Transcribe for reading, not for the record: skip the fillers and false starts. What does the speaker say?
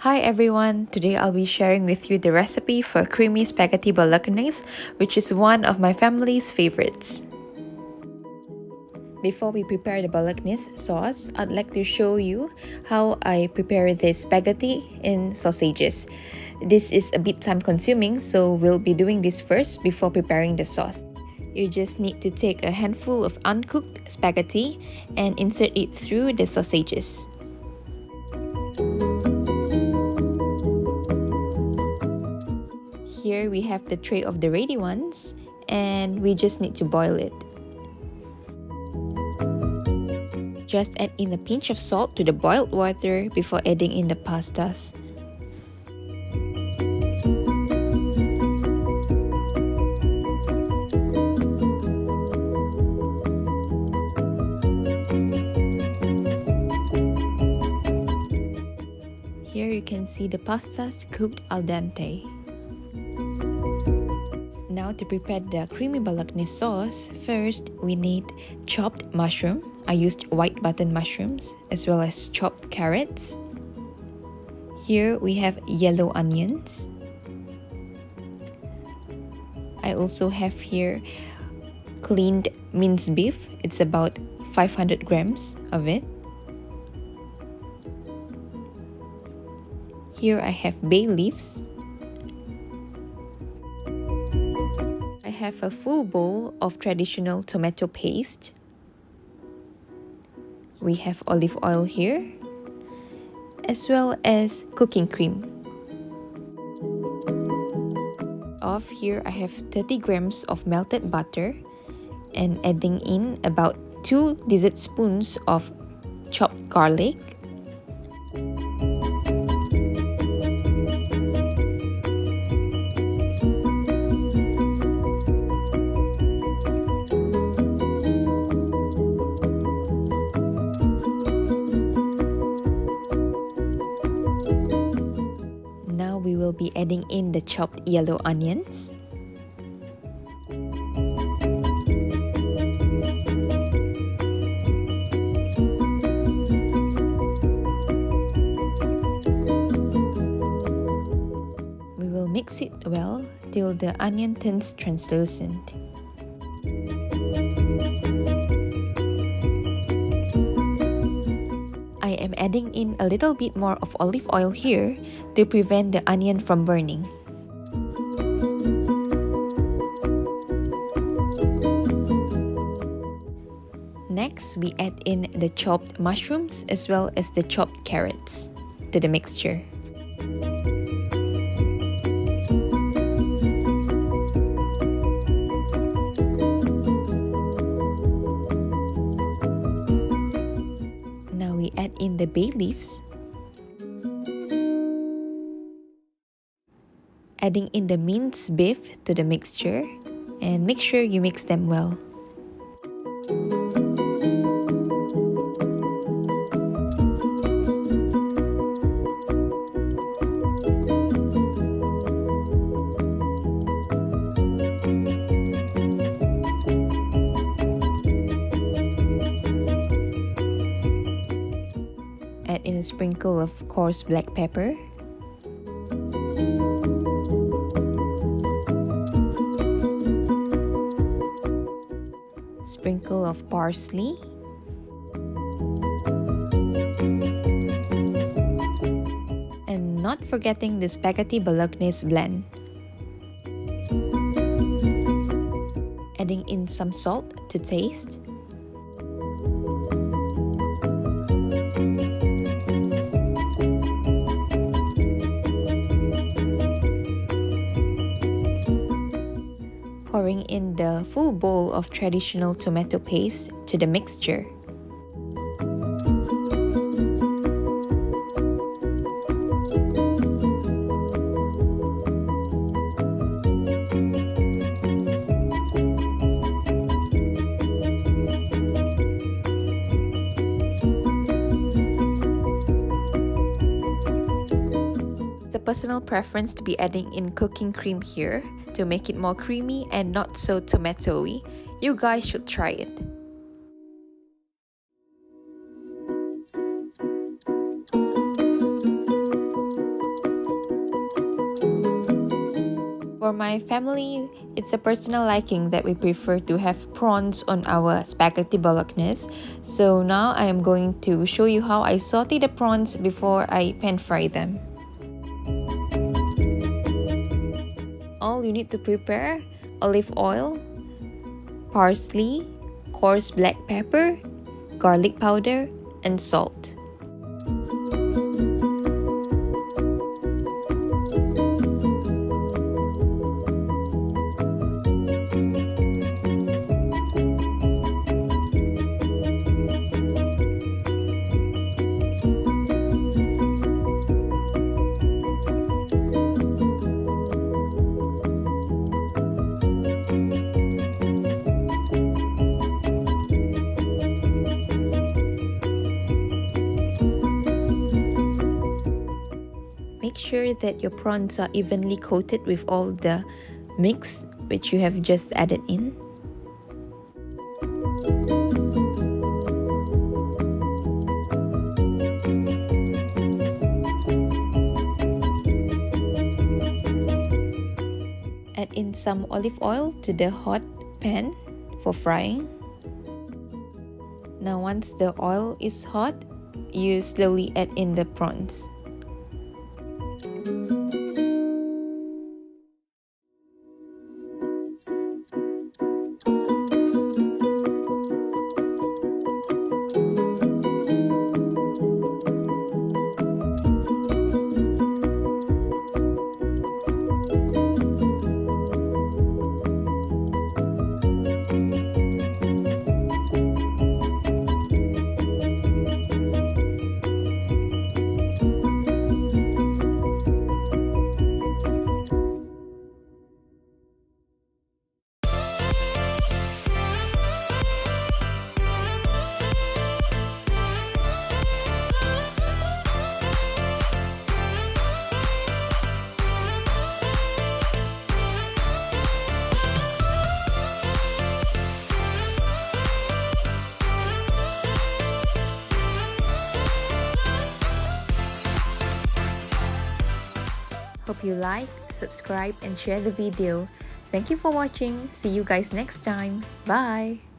Hi everyone, today I'll be sharing with you the recipe for creamy spaghetti bolognese, which is one of my family's favorites. Before we prepare the bolognese sauce, I'd like to show you how I prepare this spaghetti in sausages. This is a bit time consuming, so we'll be doing this first before preparing the sauce. You just need to take a handful of uncooked spaghetti and insert it through the sausages. Here we have the tray of the ready ones, and we just need to boil it. Just add in a pinch of salt to the boiled water before adding in the pastas. Here you can see the pastas cooked al dente. Now to prepare the creamy bolognese sauce, first we need chopped mushroom. I used white button mushrooms as well as chopped carrots. Here we have yellow onions. I also have here cleaned minced beef. It's about 500 grams of it. Here I have bay leaves. I have a full bowl of traditional tomato paste. We have olive oil here, as well as cooking cream. Off here I have 30 grams of melted butter and adding in about 2 dessert spoons of chopped garlic. We will be adding in the chopped yellow onions. We will mix it well till the onion turns translucent. I am adding in a little bit more of olive oil here to prevent the onion from burning. Next, we add in the chopped mushrooms as well as the chopped carrots to the mixture. Now we add in the bay leaves. Adding in the minced beef to the mixture, and make sure you mix them well. Add in a sprinkle of coarse black pepper. Sprinkle of parsley, and not forgetting the spaghetti bolognese blend. Adding in some salt to taste. Pouring in the full bowl of traditional tomato paste to the mixture. It's a personal preference to be adding in cooking cream here to make it more creamy and not so tomatoey. You guys should try it. For my family, it's a personal liking that we prefer to have prawns on our spaghetti bolognese. So now I am going to show you how I saute the prawns before I pan fry them. All you need to prepare: olive oil, parsley, coarse black pepper, garlic powder, and salt. Make sure that your prawns are evenly coated with all the mix which you have just added in. Add in some olive oil to the hot pan for frying. Now once the oil is hot, you slowly add in the prawns. Hope you like, subscribe, and share the video. Thank you for watching. See you guys next time. Bye!